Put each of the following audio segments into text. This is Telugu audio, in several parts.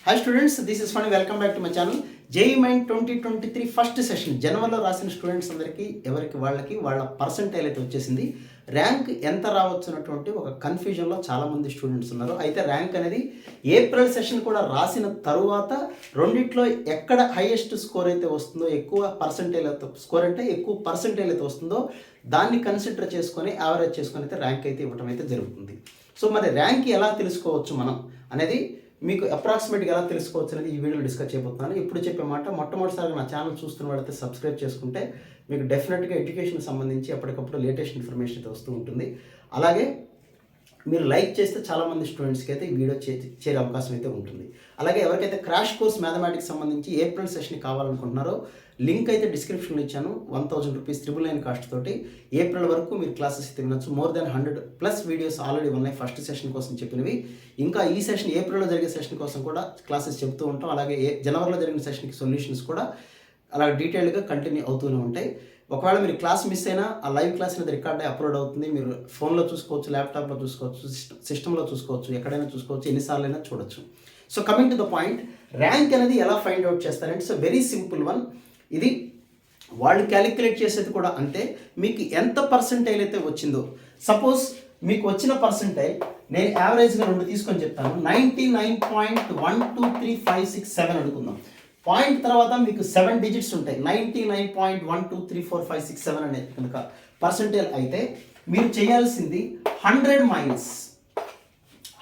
Hi students, this is Phani. Welcome back to my channel. JEE Mind 2023 first session జనవరిలో రాసిన స్టూడెంట్స్ అందరికీ ఎవరికి వాళ్ళ పర్సెంటైల్ అయితే వచ్చేసింది. ర్యాంక్ ఎంత రావచ్చు అన్నటువంటి ఒక కన్ఫ్యూజన్లో చాలామంది స్టూడెంట్స్ ఉన్నారు. అయితే ర్యాంక్ అనేది ఏప్రిల్ సెషన్ కూడా రాసిన తరువాత రెండిట్లో ఎక్కడ హైయెస్ట్ స్కోర్ అయితే వస్తుందో, ఎక్కువ పర్సెంటైల్ అయితే స్కోర్ అంటే ఎక్కువ పర్సెంటైల్ అయితే వస్తుందో దాన్ని కన్సిడర్ చేసుకొని యావరేజ్ చేసుకొని అయితే ర్యాంక్ అయితే ఇవ్వడం అయితే జరుగుతుంది. సో మరి ర్యాంక్ ఎలా తెలుసుకోవచ్చు మనం అనేది మీకు అప్రాక్సిమేట్గా ఎలా తెలుసుకోవచ్చు అనేది ఈ వీడియోలో డిస్కస్ చేయబోతున్నాను. ఇప్పుడు చెప్పే మాట, మొట్టమొదటిసారిగా నా ఛానల్ చూస్తున్న వాళ్ళైతే సబ్స్క్రైబ్ చేసుకుంటే మీకు డెఫినెట్గా ఎడ్యుకేషన్ సంబంధించి ఎప్పటికప్పుడు లేటెస్ట్ ఇన్ఫర్మేషన్ అయితే వస్తూ ఉంటుంది. అలాగే మీరు లైక్ చేస్తే చాలామంది స్టూడెంట్స్కి అయితే ఈ వీడియో చేరే అవకాశం అయితే ఉంటుంది. అలాగే ఎవరికైతే క్రాష్ కోర్స్ మ్యాథమెటిక్స్ సంబంధించి ఏప్రిల్ సెషన్ కావాలనుకుంటున్నారో లింక్ అయితే డిస్క్రిప్షన్లో ఇచ్చాను. 1000 రూపీస్ 999 కాస్ట్ తోటి ఏప్రిల్ వరకు మీరు క్లాసెస్ అయితే వినొచ్చు. మోర్ దెన్ 100+ వీడియోస్ ఆల్రెడీ ఉన్నాయి ఫస్ట్ సెషన్ కోసం చెప్పినవి. ఇంకా ఈ సెషన్ ఏప్రిల్లో జరిగే సెషన్ కోసం కూడా క్లాసెస్ చెప్తూ ఉంటాం. అలాగే జనవరిలో జరిగిన సెషన్కి సొల్యూషన్స్ కూడా అలా డీటెయిల్గా కంటిన్యూ అవుతూనే ఉంటాయి. ఒకవేళ మీరు క్లాస్ మిస్ అయినా ఆ లైవ్ క్లాస్ అనేది రికార్డ్ అయ్యి అప్లోడ్ అవుతుంది. మీరు ఫోన్లో చూసుకోవచ్చు, ల్యాప్టాప్లో చూసుకోవచ్చు, సిస్టంలో చూసుకోవచ్చు, ఎక్కడైనా చూసుకోవచ్చు, ఎన్నిసార్లు అయినా చూడొచ్చు. So coming to the point, rank అనేది ఎలా ఫైండ్ అవుట్ చేస్తారంటే సో వెరీ సింపుల్ వన్. ఇది వాళ్ళు క్యాలిక్యులేట్ చేసేది కూడా అంతే. మీకు ఎంత పర్సెంటైల్ అయితే వచ్చిందో, సపోజ్ మీకు వచ్చిన పర్సెంటైల్ నేను యావరేజ్గా 2 తీసుకొని చెప్తాను. 99.12356 అనుకుందాం. పాయింట్ తర్వాత మీకు 7 డిజిట్స్ ఉంటాయి. 99.1234567 అనేది కనుక పర్సెంటైల్ అయితే మీరు చేయాల్సింది 100 మైనస్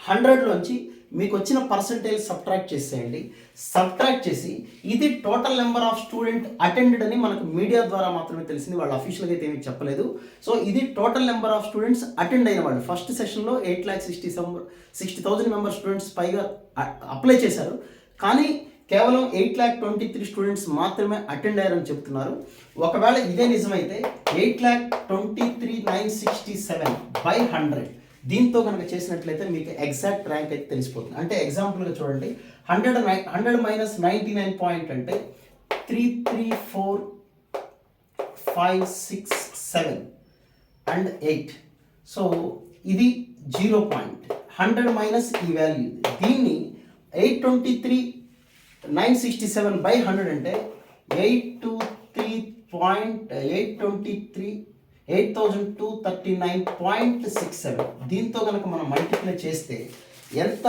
100లోంచి మీకు వచ్చిన పర్సెంటైల్ సబ్ట్రాక్ట్ చేసేయండి. సబ్ట్రాక్ట్ చేసి ఇది total number of student attended అని మనకు మీడియా ద్వారా మాత్రమే తెలిసింది, వాళ్ళు అఫీషియల్గా అయితే ఏమీ చెప్పలేదు. సో ఇది total number of students attend అయిన వాళ్ళు. ఫస్ట్ సెషన్లో 8,60,000 మెంబర్ స్టూడెంట్స్ పైగా అప్లై చేశారు, కానీ కేవలం 8,23,000 స్టూడెంట్స్ మాత్రమే అటెండ్ అయ్యారని చెప్తున్నారు. ఒకవేళ ఇదే నిజమైతే 8,23,967 by 100 దీంతో కనుక చేసినట్లయితే మీకు ఎగ్జాక్ట్ ర్యాంక్ అయితే తెలిసిపోతుంది. అంటే ఎగ్జాంపుల్గా చూడండి, 100 మైనస్ 99 పాయింట్ అంటే 334,567 and 8. సో ఇది 0 పాయింట్. 100 మైనస్ ఈ వాల్యూ, దీన్ని 823,967 by 100 అంటే 8,239.67. దీంతో కనుక మనం మల్టిప్లై చేస్తే ఎంత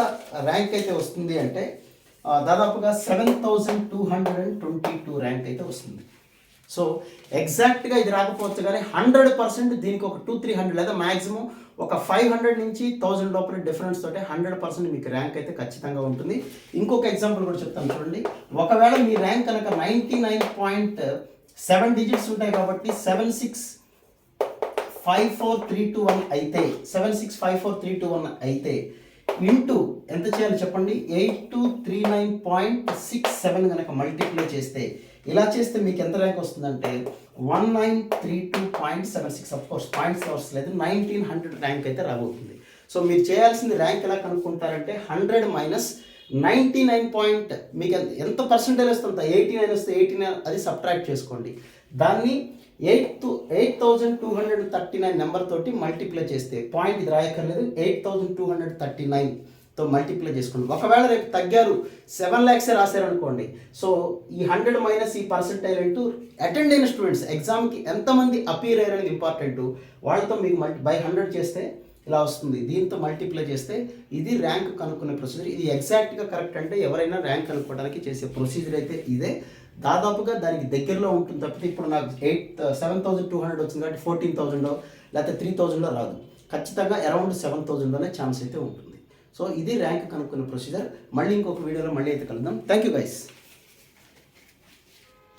ర్యాంక్ అయితే వస్తుంది అంటే దాదాపుగా 7,222 ర్యాంక్ అయితే వస్తుంది. సో ఎగ్జాక్ట్గా ఇది రాకపోవచ్చు, కానీ 100% దీనికి ఒక 200-300 లేదా మ్యాక్సిమం ఒక 500 నుంచి 1000 లోపల డిఫరెన్స్ తోటే 100% మీకు ర్యాంక్ అయితే ఖచ్చితంగా ఉంటుంది. ఇంకొక ఎగ్జాంపుల్ కూడా చెప్తాను చూడండి. ఒకవేళ మీ ర్యాంక్ కనుక 99.7 డిజిట్స్ ఉంటాయి కాబట్టి 7654321 అయితే 7654321 అయితే ఇంటూ ఎంత చేయాలి చెప్పండి, 8239.67 కనుక మల్టిప్లై చేస్తే, ఇలా చేస్తే మీకు ఎంత ర్యాంక్ వస్తుందంటే 1932.76. అఫ్ కోర్స్ పాయింట్స్ అవసరం, 1900 ర్యాంక్ అయితే రాబోతుంది. సో మీరు చేయాల్సింది ర్యాంక్ ఎలా కనుక్కుంటారంటే 100 మైనస్ 99 మీకు ఎంత పర్సెంటేజ్ వస్తుందో 89 వస్తే 89 అది సబ్ట్రాక్ట్ చేసుకోండి. దాన్ని 8,239 నెంబర్ తోటి మల్టిప్లై చేస్తే, పాయింట్ ఇది రాయక్కర్లేదు, 8,239తో మల్టిప్లై చేసుకోండి. ఒకవేళ రేపు తగ్గారు 7 lakhs రాశారనుకోండి, సో ఈ 100 మైనస్ ఈ పర్సెంటైల్ అంటూ అటెండ్ అయిన స్టూడెంట్స్, ఎగ్జామ్కి ఎంతమంది అపీర్ అయ్యారనేది ఇంపార్టెంట్, వాళ్ళతో మీకు బై 100 చేస్తే ఇలా వస్తుంది. దీంతో మల్టిప్లై చేస్తే ఇది ర్యాంక్ కనుక్కునే ప్రొసీజర్. ఇది ఎగ్జాక్ట్గా కరెక్ట్ అంటే ఎవరైనా ర్యాంక్ కనుక్కోవడానికి చేసే ప్రొసీజర్ అయితే ఇదే. దాదాపుగా దానికి దగ్గరలో ఉంటుంది తప్పితే ఇప్పుడు నాకు 7,200 వచ్చింది కాబట్టి 14,000 లేకపోతే 3,000 రాదు. ఖచ్చితంగా అరౌండ్ 7,000లోనే ఛాన్స్ అయితే ఉంటుంది. సో ఇది ర్యాంక్ కనుక్కునే ప్రొసీజర్. మళ్ళీ ఇంకొక వీడియోలో మళ్ళీ అయితే కలుద్దాం. Thank you guys.